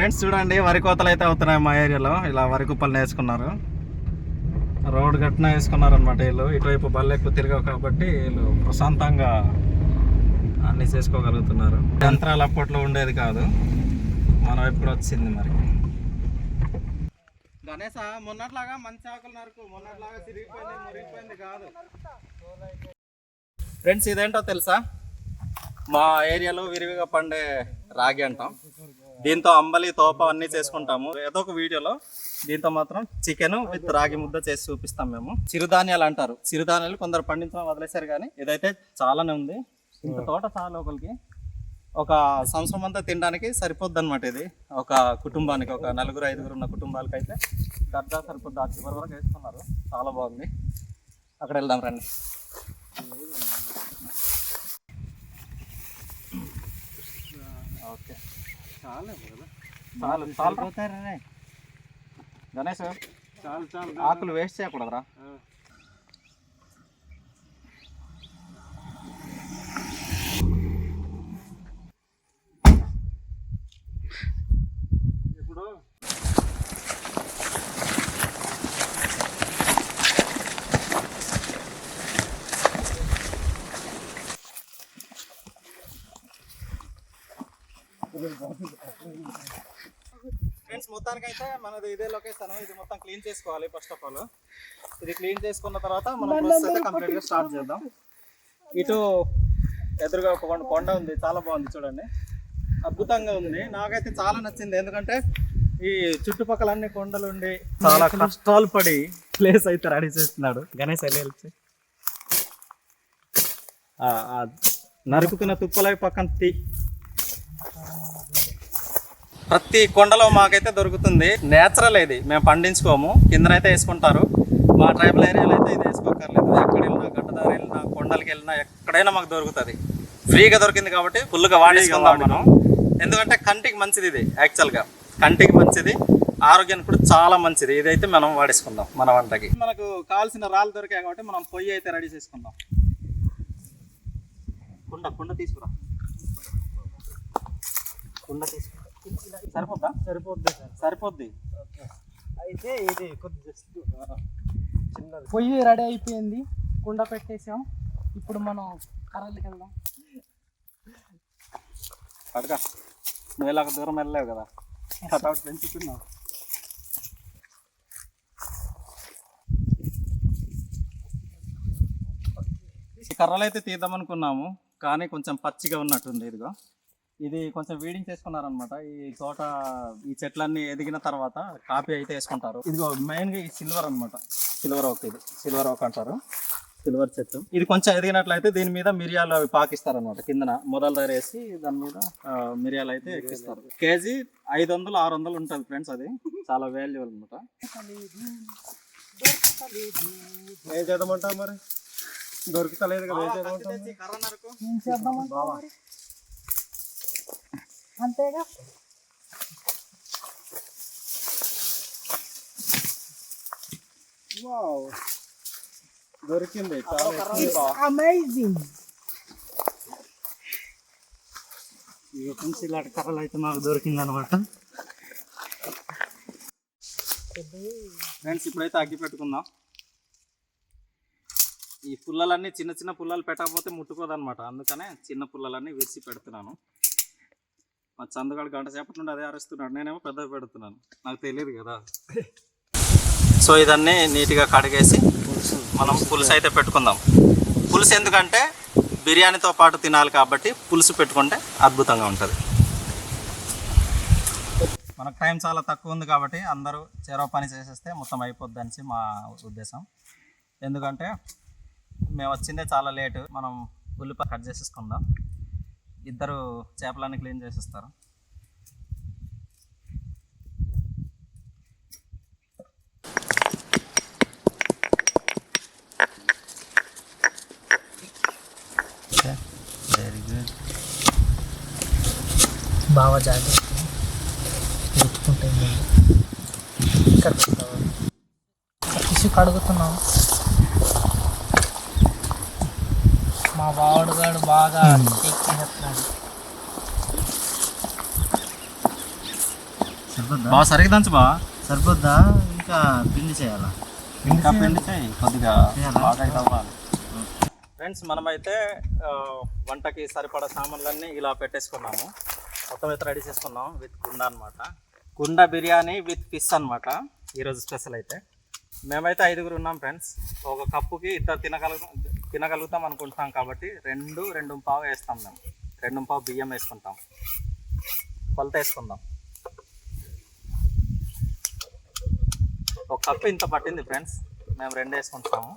Friends చూడండి, వరి కోతలు అయితే అవుతున్నాయి మా ఏరియాలో. ఇలా వరి కుప్పలు వేసుకున్నారు, రోడ్ గట్టిన వేసుకున్నారు అనమాట. వీళ్ళు ఇటువైపు బళ్ళు ఎక్కువ తిరగవు కాబట్టి వీళ్ళు ప్రశాంతంగా అన్నీ చేసుకోగలుగుతున్నారు. యంత్రాలు అప్పట్లో ఉండేది కాదు, మన వైపు కూడా వచ్చింది. మరి గణేశ మొన్నట్లాగా మంచి ఆకులు నరకు, మొన్నట్లాగా తిరిగిపోయింది మురిగిపోయింది కాదు. ఫ్రెండ్స్ ఇదేంటో తెలుసా, మా ఏరియాలో విరివిగా పండే రాగి అంటాం. దీంతో అంబలి తోప అన్నీ చేసుకుంటాము. ఏదో ఒక వీడియోలో దీంతో మాత్రం చికెన్ విత్ రాగి ముద్ద చేసి చూపిస్తాం మేము. చిరుధాన్యాలు అంటారు, చిరుధాన్యాలు కొందరు పండించడం వదిలేశారు, కానీ ఇదైతే చాలానే ఉంది. ఇంత తోట చాలా ఒకరికి ఒక సంవత్సరం అంతా తినడానికి సరిపోద్ది అనమాట. ఇది ఒక కుటుంబానికి, ఒక 4-5 ఉన్న కుటుంబాలకి అయితే దర్జా సరిపోద్ది. ఆ చివరి వరకు వేసుకున్నారు, చాలా బాగుంది. అక్కడ వెళ్దాం రండి. ఓకే చాలు గణేష్, ఆకులు వేస్ట్ చేయకూడదురా. ఇప్పుడు ఫ్రెండ్స్ మొత్తానికైతే మనది ఇదే లొకేషన్. ఇది మొత్తం క్లీన్ చేసుకోవాలి. ఫస్ట్ ఆఫ్ ఆల్ ఇది క్లీన్ చేసుకున్న తర్వాత మనం ప్రాసెస్ అయితే కంప్లీట్గా స్టార్ట్ చేద్దాం. ఇటు ఎదురుగా ఒక కొండ ఉంది, చాలా బాగుంది చూడండి, అద్భుతంగా ఉంది. నాకైతే చాలా నచ్చింది, ఎందుకంటే ఈ చుట్టుపక్కల అన్ని కొండలు ఉండి చాలా కష్టాలు పడి ప్లేస్ అయితే రెడీ చేస్తున్నాడు గణేష్. వెళ్ళి నరుకుతున్న తుప్పలవి పక్కన ప్రతి కొండలో మాకైతే దొరుకుతుంది. నేచురల్ ఇది, మేము పండించుకోము. కిందనైతే వేసుకుంటారు. మా ట్రైబల్ ఏరియాలో అయితే ఇది వేసుకోకర్లేదు. ఎక్కడ వెళ్ళినా, గడ్డదారి వెళ్ళినా, కొండలకి వెళ్ళినా ఎక్కడైనా మాకు దొరుకుతుంది. ఫ్రీగా దొరికింది కాబట్టి ఫుల్గా వాడేసుకుందాం మనం. ఎందుకంటే కంటికి మంచిది ఇది, యాక్చువల్గా కంటికి మంచిది, ఆరోగ్యానికి కూడా చాలా మంచిది. ఇదైతే మనం వాడేసుకుందాం మన వంటకి. మనకు కావాల్సిన రాళ్ళు దొరికాయి కాబట్టి మనం పొయ్యి అయితే రెడీ చేసుకుందాం. కుండ తీసుకురా, కుండ తీసుకురా. సరిపోద్దా? సరిపోద్ది. అయితే ఇది కొద్దిగా చిన్నది. పొయ్యి రెడీ అయిపోయింది, కుండ పెట్టేసాం. ఇప్పుడు మనం కర్రలకి వెళ్దాం. పడగా నువ్వు ఇలాగ దూరం వెళ్ళలేవు కదా, కట్అవుట్ పెంచుతున్నావు. కర్రలు అయితే తీద్దామనుకున్నాము, కానీ కొంచెం పచ్చిగా ఉన్నట్టుంది. ఇదిగో ఇది కొంచెం వీడింగ్ చేసుకున్నారనమాట. ఈ తోట ఈ చెట్లన్నీ ఎదిగిన తర్వాత కాపీ అయితే వేసుకుంటారు. ఇదిగో మెయిన్గా ఈ సిల్వర్ అనమాట, సిల్వర్ ఓక్. ఇది సిల్వర్ ఓక్ అంటారు, సిల్వర్ చెట్టు. ఇది కొంచెం ఎదిగినట్లయితే దీని మీద మిరియాలు అవి పాకిస్తారు అనమాట. కిందన మొదలు తయారేసి దాని మీద మిరియాలు అయితే ఎక్కిస్తారు. కేజీ 500-600 ఉంటుంది ఫ్రెండ్స్. అది చాలా వాల్యుబుల్ అనమాట. ఏం చేద్దామంటావు మరి? దొరుకుతలేదు కదా, ఏం చేద్దామంటావు? అంతేగా. వావ్, దొరికింది. అమేజింగ్. ఇలాంటి కర్రలు అయితే మాకు దొరికింది అనమాట. ఫ్రెండ్స్ ఇప్పుడైతే అగ్గి పెట్టుకుందాం. ఈ పుల్లలన్నీ చిన్న చిన్న పుల్లలు పెట్టకపోతే ముట్టుకోదనమాట, అందుకనే చిన్న పుల్లలన్నీ విరిచి పెడుతున్నాను. మా చందుగాడు గంట సేపటి నుండి అదే అరుస్తున్నాడు, నేనేమో పెద్దగా పెడుతున్నాను, నాకు తెలియదు కదా. సో ఇదన్నీ నీట్గా కడిగేసి మనం పులుసు అయితే పెట్టుకుందాం. పులుసు ఎందుకంటే బిర్యానీతో పాటు తినాలి కాబట్టి పులుసు పెట్టుకుంటే అద్భుతంగా ఉంటుంది. మనకు టైం చాలా తక్కువ ఉంది కాబట్టి అందరూ చెరవ పని చేసేస్తే మొత్తం అయిపోద్ది అని మా ఉద్దేశం. ఎందుకంటే మేము వచ్చిందే చాలా లేటు. మనం ఉల్లిపాయ కట్ చేసేసుకుందాం. ఇద్దరు చేపలన్నీ క్లీన్ చేసేస్తారు. Very good. బాగా జాగ్రత్త కడుగుతున్నాం. మా బావడుగాడు బాగా ఎక్కిస్తున్నాడు. సరిపోద్దా బాగా సరిగ్గా దంచు బా సరిపోద్దా ఇంకా పిండి చేయాలా ఇంకా పిండి చేయి కొద్దిగా చేయాలా? బాగా ఇది అవ్వాలి. ఫ్రెండ్స్ మనమైతే వంటకి సరిపడా సామాన్లన్నీ ఇలా పెట్టేసుకున్నాము. మొత్తం అయితే రెడీ చేసుకున్నాం విత్ కుండ అనమాట. కుండ బిర్యానీ విత్ ఫిష్ అనమాట ఈరోజు స్పెషల్ అయితే. మేమైతే 5గురు ఉన్నాం ఫ్రెండ్స్. ఒక కప్పుకి ఇద్దరు తినగలుగుతాం అనుకుంటున్నాం కాబట్టి 2.5 వేస్తాం మేము. 2.5 బియ్యం వేసుకుంటాం. కొలత వేసుకుందాం. ఒక కప్పు ఇంత పట్టింది ఫ్రెండ్స్. మేము 2 వేసుకుంటాము.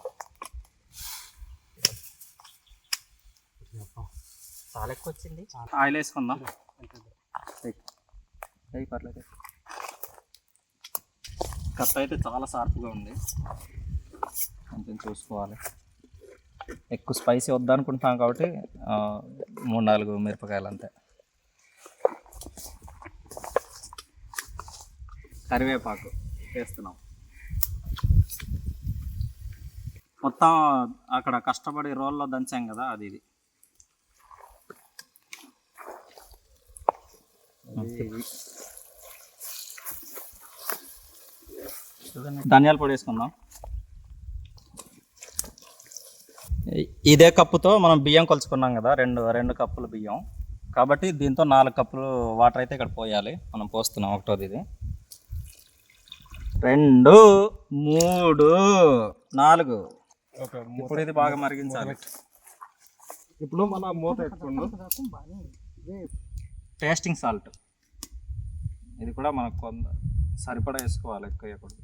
చాలా ఎక్కువ వచ్చింది. ఆయిల్ వేసుకుందాం. పర్లేదు. కప్ అయితే చాలా షార్ప్గా ఉంది, కొంచెం చూసుకోవాలి. ఎక్కువ స్పైసీ వద్దనుకుంటున్నాం కాబట్టి 3-4 మిరపకాయలు అంతే. కరివేపాకు వేస్తున్నాం. మొత్తం అక్కడ కష్టపడి రోల్లో దంచాం కదా, అది ఇది ధనియాల పొడి వేసుకుందాం. ఇదే కప్పుతో మనం బియ్యం కొలుచుకున్నాం కదా, 2 కప్పులు బియ్యం కాబట్టి దీంతో 4 కప్పులు వాటర్ అయితే ఇక్కడ పోయాలి. మనం పోస్తున్నాం. ఒకటోది ఇది 2, 3, 4. ఇప్పుడు ఇది బాగా మరిగించాలి. ఇప్పుడు మన మూత ఎత్తుకుందాం. టేస్టింగ్ సాల్ట్ ఇది కూడా మనకు సరిపడా వేసుకోవాలి, ఎక్కువ వేయకూడదు.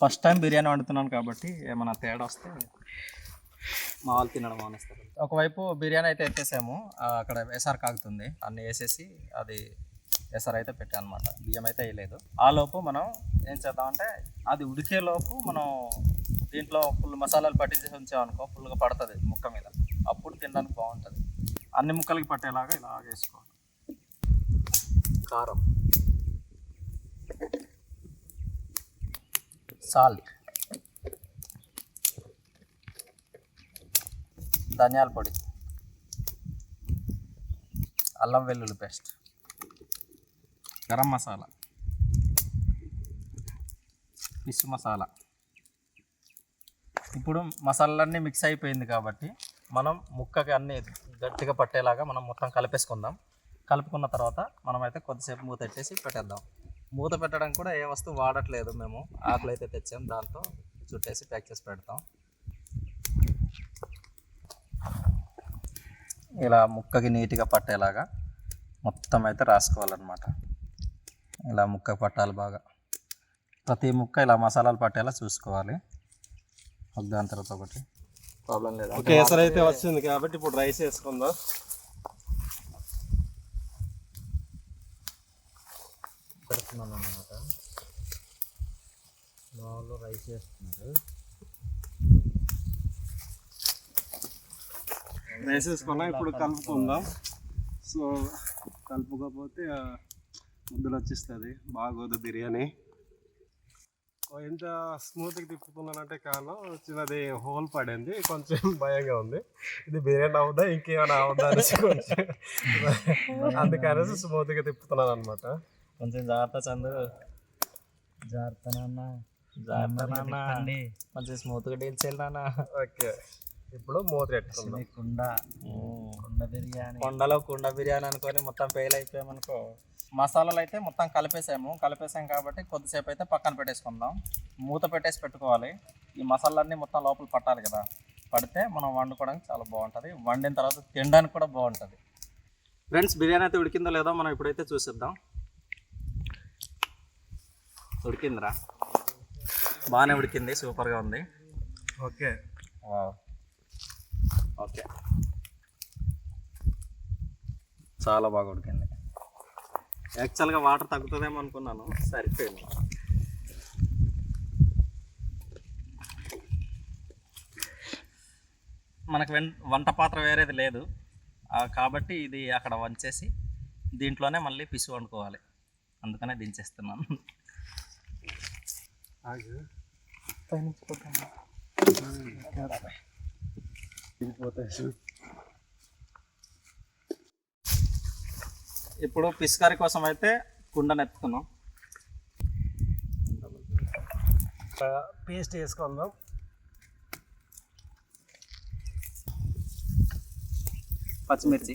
ఫస్ట్ టైం బిర్యానీ వండుతున్నాను కాబట్టి ఏమైనా తేడా వస్తే మా వాళ్ళు తినడం మానేస్తారు. ఒకవైపు బిర్యానీ అయితే ఎత్తేసాము, అక్కడ ఎసరు కాగుతుంది. అన్నీ వేసేసి అది ఎసరు అయితే పెట్టాను అనమాట. బియ్యం అయితే వేయలేదు. ఆ లోపు మనం ఏం చేద్దామంటే అది ఉడికే లోపు మనం దీంట్లో ఫుల్ మసాలాలు పట్టించేసి ఉంచామనుకో, ఫుల్గా పడుతుంది ముక్క మీద. అప్పుడు తినడానికి బాగుంటుంది. అన్ని ముక్కలకి పట్టేలాగా ఇలా వేసుకోవాలి. కారం, సాల్ట్, ధనియాల పొడి, అల్లం వెల్లుల్లి పేస్ట్, గరం మసాలా, ఫిష్ మసాలా. ఇప్పుడు మసాలాలన్నీ మిక్స్ అయిపోయింది కాబట్టి మనం ముక్కకి అన్నీ గట్టిగా పట్టేలాగా మనం మొత్తం కలిపేసుకుందాం. కలుపుకున్న తర్వాత మనమైతే కొద్దిసేపు మూత పెట్టేసి పెట్టేద్దాం. మూత పెట్టడం కూడా ఏ వస్తువు వాడట్లేదు మేము. ఆకులు అయితే తెచ్చాం, దాంతో చుట్టేసి ప్యాక్ చేసి పెడతాం. ఇలా ముక్కకి నీట్గా పట్టేలాగా మొత్తం అయితే రాసుకోవాలన్నమాట. ఇలా ముక్క పట్టాలి బాగా. ప్రతి ముక్క ఇలా మసాలాలు పట్టేలా చూసుకోవాలి. దాని తర్వాత ఒకటి ప్రాబ్లం లేదు. ఓకే, ఎసరు అయితే వచ్చింది కాబట్టి ఇప్పుడు రైస్ వేసుకుందాం. పెడుతున్నాను అన్నమాట. మా వాళ్ళు రైస్ వేస్తున్నారు. రైస్ వేసుకున్నాం. ఇప్పుడు కలుపుకుందాం. సో కలుపుకపోతే ముద్దలు వచ్చేస్తుంది, బాగోదు బిర్యానీ. ఎంత స్మూత్గా తిప్పుతున్నానంటే కారణం చిన్నది హోల్ పడింది, కొంచెం భయంగా ఉంది. ఇది బిర్యానీ అవుదా ఇంకేమైనా అవుదా అనేసి కొంచెం అందుకనేసి స్మూత్గా తిప్పుతున్నాను అనమాట. కొంచెం జాగ్రత్త చందు, జాగ్రత్త నాన్న. కొంచెం స్మూత్గా డీల్ చేయాలన్నా. ఓకే, ఇప్పుడు మూత పెట్టుకుందాం. కుండ బిర్యానీ. కొండలో కుండ బిర్యానీ అనుకొని మొత్తం ఫెయిల్ అయిపోయామనుకో. మసాలాలు అయితే మొత్తం కలిపేసాం కాబట్టి కొద్దిసేపు అయితే పక్కన పెట్టేసుకుందాం. మూత పెట్టేసి పెట్టుకోవాలి. ఈ మసాలాలన్నీ మొత్తం లోపల పట్టాలి కదా. పడితే మనం వండుకోవడానికి చాలా బాగుంటుంది. వండిన తర్వాత తినడానికి కూడా బాగుంటుంది. ఫ్రెండ్స్, బిర్యానీ అయితే ఉడికిందో లేదో మనం ఇప్పుడైతే చూసిద్దాం. ఉడికిందిరా, బాగానే ఉడికింది, సూపర్గా ఉంది. ఓకే ఓకే, చాలా బాగా ఉడికింది. యాక్చువల్గా వాటర్ తగ్గుతుందేమో అనుకున్నాను, సరిపోయింది. మనకు వంట పాత్ర వేరేది లేదు కాబట్టి ఇది అక్కడ వంచేసి దీంట్లోనే మళ్ళీ పిసు వండుకోవాలి. అందుకనే దించేస్తున్నాను. ఇప్పుడు ఫిష్ కర్రీ కోసం అయితే కుండను ఎత్తుకున్నాం. పేస్ట్ వేసుకుందాం. పచ్చిమిర్చి,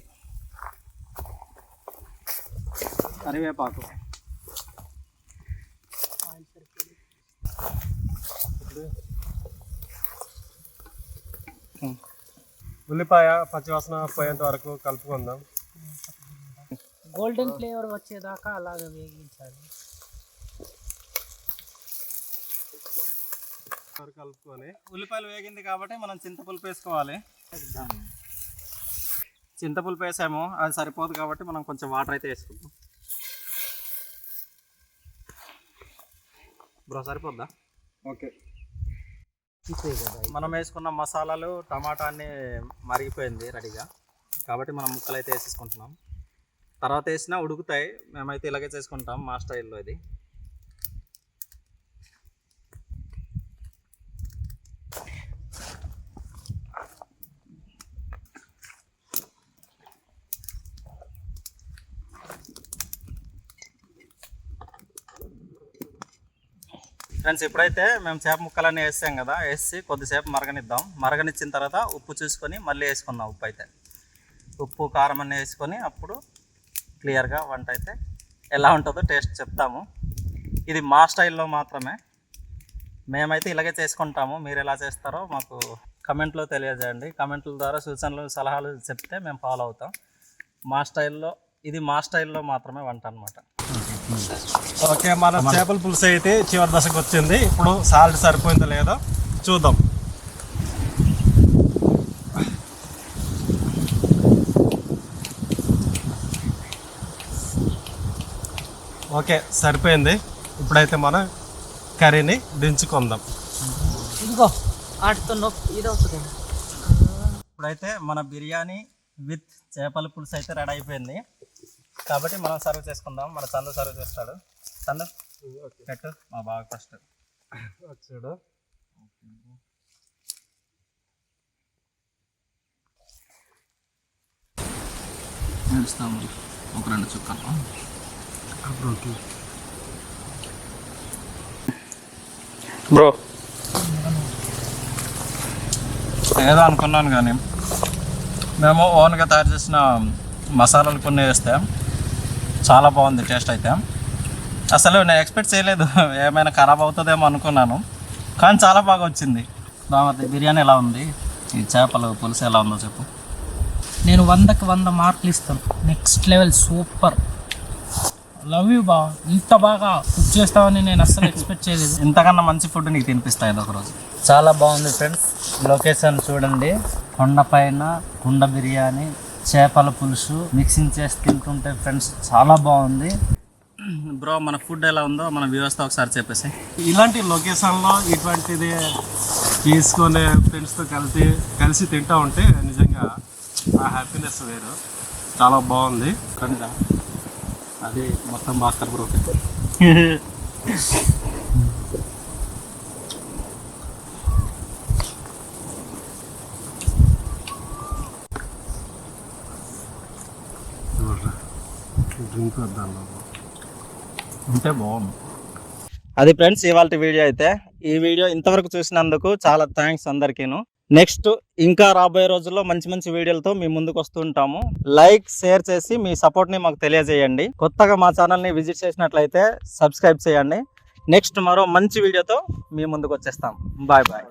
కరివేపాకు, ఉల్లిపాయ పచ్చివాసన పోయేంత వరకు కలుపుకుందాం. గోల్డెన్ ఫ్లేవర్ వచ్చేదాకా అలాగ వేగించాలి. కలుపుకొని ఉల్లిపాయలు వేగింది కాబట్టి మనం చింతపులుపు వేసుకోవాలి. చింతపులుపు వేసాము, అది సరిపోదు కాబట్టి మనం కొంచెం వాటర్ అయితే వేసుకుందాం. బ్రో సరిపోద్దా? ఓకే. మనం వేసుకున్న మసాలాలు టమాటా అన్ని మరిగిపోయింది రెడీగా, కాబట్టి మనం ముక్కలు అయితే వేసేసుకుంటున్నాం. తర్వాత వేసినా ఉడుకుతాయి, మేమైతే ఇలాగే చేసుకుంటాం మా స్టైల్లో. ఇది ఫ్రెండ్స్, ఇప్పుడైతే మేము చేప ముక్కలన్నీ వేసాం కదా, వేసి కొద్దిసేపు మరగనిద్దాం. మరగనిచ్చిన తర్వాత ఉప్పు చూసుకొని మళ్ళీ వేసుకుందాం. ఉప్పు అయితే ఉప్పు కారం అన్నీ వేసుకొని అప్పుడు క్లియర్గా వంట అయితే ఎలా ఉంటుందో టేస్ట్ చెప్తాము. ఇది మా స్టైల్లో మాత్రమే, మేమైతే ఇలాగే చేసుకుంటాము. మీరు ఎలా చేస్తారో మాకు కమెంట్లో తెలియజేయండి. కమెంట్ల ద్వారా సూచనలు సలహాలు చెప్తే మేము ఫాలో అవుతాం. మా స్టైల్లో, ఇది మా స్టైల్లో మాత్రమే వంట అనమాట. ఓకే, మన చేపల పులుసు అయితే చివరి దశకు వచ్చింది. ఇప్పుడు సాల్ట్ సరిపోయిందో లేదో చూద్దాం. ఓకే, సరిపోయింది. ఇప్పుడైతే మనం కర్రీని దించుకుందాం. ఇదిగో వాటితో ఇది అవుతుంది. ఇప్పుడైతే మన బిర్యానీ విత్ చేపల పులుసు అయితే రెడీ అయిపోయింది, కాబట్టి మనం సర్వ్ చేసుకుందాం. మన చందు సర్వ్ చేస్తాడు. చందు పెట్టు, మా బాగా ఫస్ట్ వచ్చాడు. ఇస్తాము ఒక 2 చుక్కలు. బ్రో ఏదో అనుకున్నాను కానీ మేము ఓన్గా తయారు చేసిన మసాలాలు కొన్ని వేస్తే చాలా బాగుంది టేస్ట్ అయితే. అసలు నేను ఎక్స్పెక్ట్ చేయలేదు, ఏమైనా ఖరాబ్ అవుతుందేమో అనుకున్నాను, కానీ చాలా బాగా వచ్చింది. బాగుంది. బిర్యానీ ఎలా ఉంది, ఈ చేపల పులుసు ఎలా ఉందో చెప్పు. నేను 100కి 100 మార్కులు ఇస్తాను. Next level, super. Love you బా, ఇంత బాగా కుక్ చేస్తావని నేను అస్సలు ఎక్స్పెక్ట్ చేయలేదు. ఇంతకన్నా మంచి ఫుడ్ నీకు తినిపిస్తాయి ఒకరోజు. చాలా బాగుంది ఫ్రెండ్స్. లొకేషన్ చూడండి, కొండపైన కుండ బిర్యానీ, చేపల పులుసు మిక్సింగ్ చేసి తింటుంటే ఫ్రెండ్స్ చాలా బాగుంది. బ్రో, మన ఫుడ్ ఎలా ఉందో మన వ్యవస్థ ఒకసారి చెప్పేసి. ఇలాంటి లొకేషన్లో ఇటువంటిది తీసుకొని ఫ్రెండ్స్తో కలిసి తింటూ ఉంటే నిజంగా ఆ హ్యాపీనెస్ వేరు. చాలా బాగుంది. అది మొత్తం భాస్కర్ బ్రో. డ్రింక్ వద్దాం ఉంటే బాగుంది. అది ఫ్రెండ్స్ ఇవాళ వీడియో అయితే. ఈ వీడియో ఇంతవరకు చూసినందుకు చాలా థ్యాంక్స్ అందరికీను. నెక్స్ట్ ఇంకా రాబోయే రోజుల్లో మంచి మంచి వీడియోలతో మీ ముందుకు వస్తుంటాము. లైక్, షేర్ చేసి మీ సపోర్ట్ని మాకు తెలియజేయండి. కొత్తగా మా ఛానల్ని విజిట్ చేసినట్లయితే సబ్స్క్రైబ్ చేయండి. నెక్స్ట్ మరో మంచి వీడియోతో మీ ముందుకు వచ్చేస్తాం. Bye bye.